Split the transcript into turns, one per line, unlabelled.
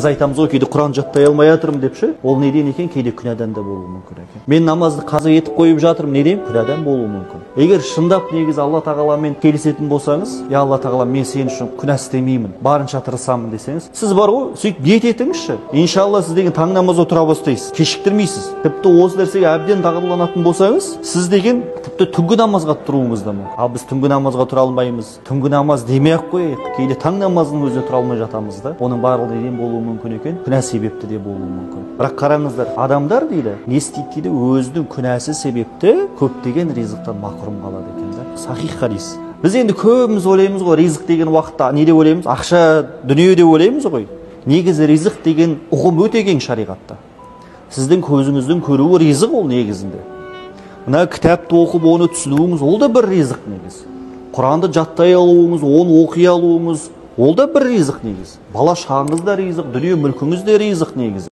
Біз айтамыз ғой, кейде Құран жаттай алмай жатырмын деп ше. Ол неден екен? Кейде күнәдан да болуы мүмкін екен. Мен намазды қаза етіп қойып жатырмын, неден? Күнәдан болуы мүмкін. Егер шындап негізі Алла тағаламен келісетін болсаңыз, я Алла тағала, мен сен үшін күнә істемеймін, барынша тырысамын десеңіз, сіз бар ғой, сөйтіп ниет етіңізші. Иншалла сіз деген таң намазға тұра бастайсыз, кешіктірмейсіз. Тіпті осы нәрсеге әбден дағдыланатын болсаңыз, сіз деген тіпті түнгі намазға тұруыңыз да мүмкін. Ал біз түнгі намазға тұра алмаймыз. Түнгі намаз демей-ақ қояйық. Кейде таң намазының өзіне тұра алмай жатамыз да. Оның барлығы неден болуы мүмкін екен? Күнә себепті де болуы мүмкін. Бірақ қараңыздар, адамдар дейді, не істейді дейді, өзінің күнәсі себепті көптеген ризықтан махрұм қалады екен да. Сахих хадис. Біз енді көбіміз ойлаймыз ғой, ризық деген уақытта не деп ойлаймыз? Ақша, дүние деп ойлаймыз ғой. Негізі ризық деген ұғым өте кең шариғатта. Сіздің көзіңіздің көруі ризық ол негізінде. Мына кітапты оқып, оны түсінуіңіз, ол да бір ризық негізі. Құранды жаттай алуыңыз, оны оқи алуыңыз, ол да бір ризық негізі. Бала шағыңыз да ризық, дүние мүлкіңіз де ризық негізі.